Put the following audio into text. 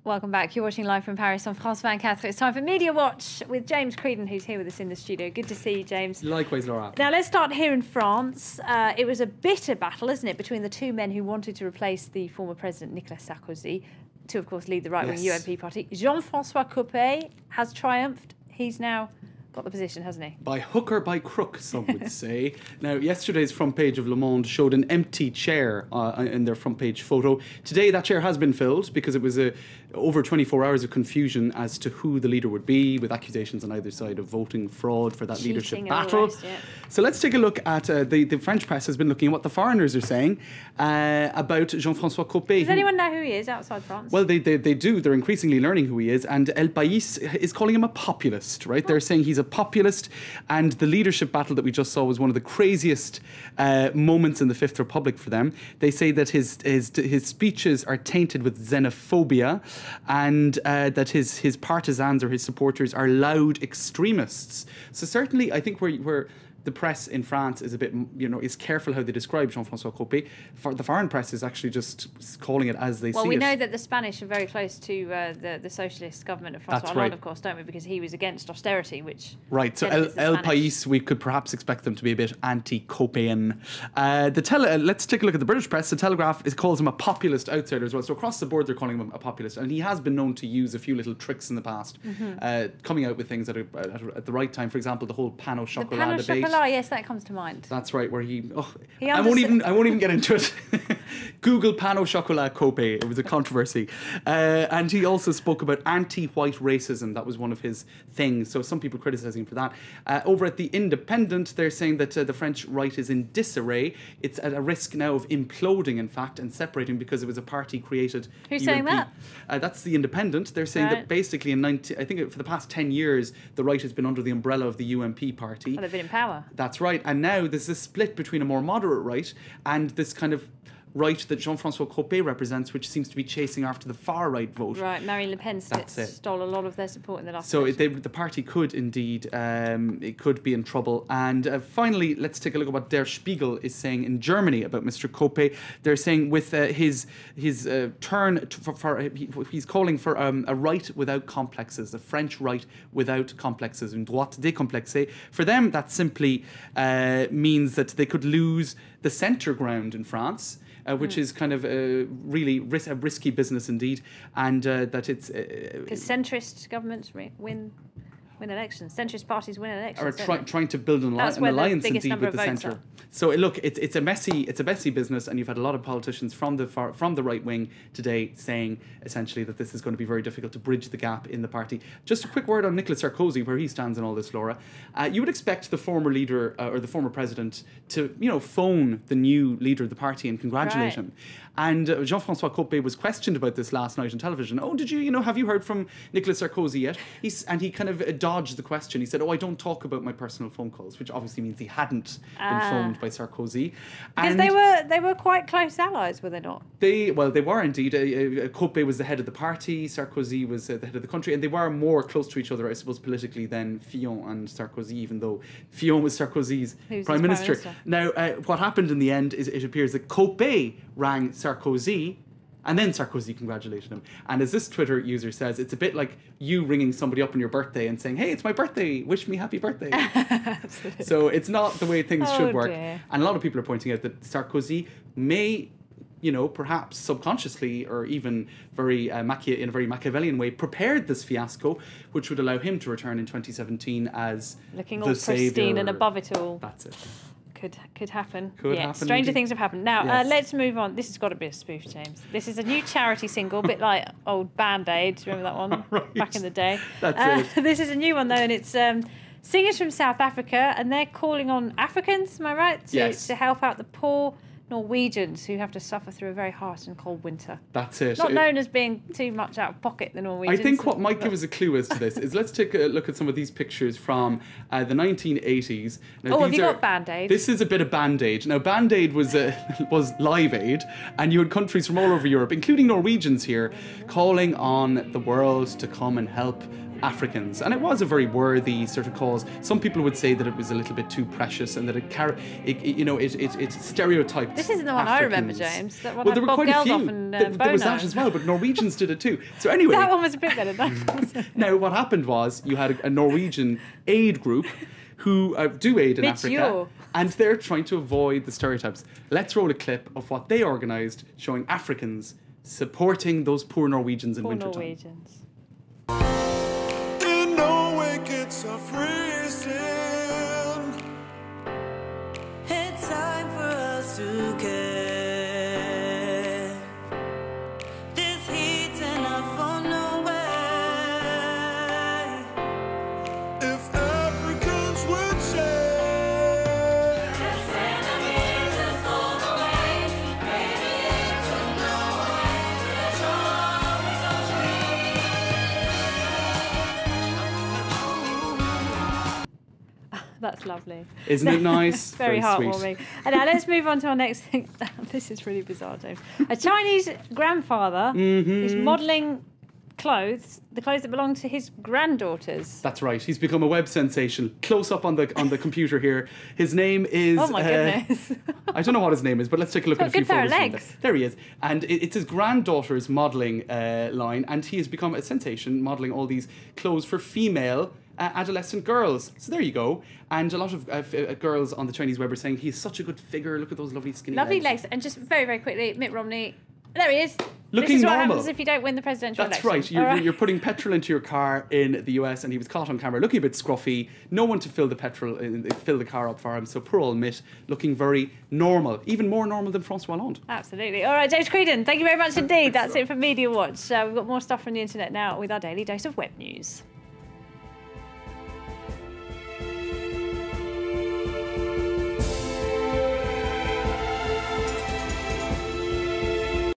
Welcome back. You're watching live from Paris on France 24. It's time for Media Watch with James Creedon, who's here with us in the studio. Good to see you, James. Likewise, Laura. Now, let's start here in France. It was a bitter battle, isn't it, between the two men who wanted to replace the former president, Nicolas Sarkozy, to, of course, lead the right-wing UMP party. Jean-François Copé has triumphed. He's now got the position, hasn't he? By hook or by crook, some would say. Now, yesterday's front page of Le Monde showed an empty chair in their front page photo. Today, that chair has been filled because it was over 24 hours of confusion as to who the leader would be, with accusations on either side of voting fraud for that Cheating leadership and all the battle. rest, yeah. So let's take a look at the French press has been looking at what the foreigners are saying about Jean-François Copé. Does anyone know who he is outside France? Well, they do. They're increasingly learning who he is. And El País is calling him a populist, right? They're saying he's a populist. And the leadership battle that we just saw was one of the craziest moments in the Fifth Republic for them. They say that his speeches are tainted with xenophobia and that his partisans or his supporters are loud extremists. So certainly, I think where the press in France is a bit, is careful how they describe Jean-François Copé. The foreign press is actually just calling it as they see it. Well, we know that the Spanish are very close to the socialist government of François Hollande, of course, don't we? Because he was against austerity, which... Right, so El País, we could perhaps expect them to be a bit anti-Copéan. Let's take a look at the British press. The Telegraph calls him a populist outsider as well. So across the board, they're calling him a populist. And he has been known to use a few little tricks in the past, coming out with things at the right time. For example, the whole Pan au Chocolat debate. Yes, that comes to mind. That's right, where I won't even get into it. Google Pan au Chocolat Copé. It was a controversy. And he also spoke about anti-white racism. That was one of his things. So some people criticizing him for that. Over at The Independent, they're saying that the French right is in disarray. It's at a risk now of imploding, in fact, and separating because it was a party created. Who's saying that? That's The Independent. They're saying that basically I think for the past 10 years, the right has been under the umbrella of the UMP party. Well, they've been in power. That's right. And now there's this split between a more moderate right and this kind of right that Jean-François Copé represents, which seems to be chasing after the far-right vote. Right, Marine Le Pen stole a lot of their support in the last election. So the party could indeed, it could be in trouble. And finally, let's take a look at what Der Spiegel is saying in Germany about Mr. Copé. They're saying with his turn, he's calling for a right without complexes, a French right without complexes, une droite décomplexée. For them, that simply means that they could lose the centre ground in France, which is kind of really a risky business indeed, and that it's... Because centrist governments win elections. Centrist parties win elections. Are trying to build an alliance indeed with the centre. So look, it's a messy business, and you've had a lot of politicians from the right wing today saying essentially that this is going to be very difficult to bridge the gap in the party. Just a quick word on Nicolas Sarkozy, where he stands in all this, Laura. You would expect the former leader or the former president to phone the new leader of the party and congratulate him. And Jean-François Copé was questioned about this last night on television. Oh, did you, have you heard from Nicolas Sarkozy yet? And he kind of dodged the question. He said, I don't talk about my personal phone calls, which obviously means he hadn't been phoned by Sarkozy. Because they were quite close allies, were they not? They were indeed. Copé was the head of the party, Sarkozy was the head of the country, and they were more close to each other, I suppose, politically than Fillon and Sarkozy, even though Fillon was Sarkozy's Prime Minister. Now, what happened in the end is it appears that Copé rang Sarkozy, and then Sarkozy congratulated him. And as this Twitter user says, it's a bit like you ringing somebody up on your birthday and saying, hey, it's my birthday, wish me happy birthday. So it's not the way things should work. Dear. And a lot of people are pointing out that Sarkozy may, perhaps subconsciously or even in a very Machiavellian way, prepared this fiasco, which would allow him to return in 2017 as looking the all savior. pristine and above it all. That's it. Could happen. Could happen. Stranger things have happened. Now, let's move on. This has got to be a spoof, James. This is a new charity single, a bit like old Band-Aid. Remember that one? Right. Back in the day. That's it. This is a new one, though, and it's singers from South Africa, and they're calling on Africans, am I right? To help out the poor Norwegians who have to suffer through a very harsh and cold winter. That's it. Not known as being too much out of pocket, the Norwegians. I think what might give us a clue as to this is let's take a look at some of these pictures from the 1980s. Now, have you got Band-Aid? This is a bit of Band-Aid. Now, Band-Aid was Live Aid, and you had countries from all over Europe, including Norwegians here, calling on the world to come and help Africans. And it was a very worthy sort of cause. Some people would say that it was a little bit too precious and that it stereotyped. This isn't the one Africans. I remember, James. That one well, there were Bob quite a few. Geldof and there was that as well, but Norwegians did it too. So anyway, that one was a bit better. Now, what happened was you had a Norwegian aid group who do aid in Africa, and they're trying to avoid the stereotypes. Let's roll a clip of what they organised, showing Africans supporting those poor Norwegians in wintertime. Norwegians. In Norway, kids are freezing. It's time for us to care. This heat's enough for Norway. If Africans would share. Just enemies us all the way. Ready to Norway. That's lovely. Isn't it nice? Very heartwarming. And now let's move on to our next thing. This is really bizarre, James. A Chinese grandfather is modelling clothes, the clothes that belong to his granddaughters. That's right. He's become a web sensation. Close up on the computer here. His name is. Oh my goodness! I don't know what his name is, but let's take a look at a few photos. From there. There he is, and it's his granddaughter's modelling line, and he has become a sensation, modelling all these clothes for female adolescent girls. So there you go. And a lot of girls on the Chinese web are saying he's such a good figure. Look at those lovely skinny legs. legs. And just very, very quickly, Mitt Romney. There he is. Looking this is normal. what happens if you don't win the presidential election. That's right. You're putting petrol into your car in the US, and he was caught on camera looking a bit scruffy. No one to fill the car up for him. So poor old Mitt, looking very normal, even more normal than Francois Hollande. Absolutely. All right, James Creedon, thank you very much indeed. That's it for Media Watch. We've got more stuff from the internet now with our daily dose of web news.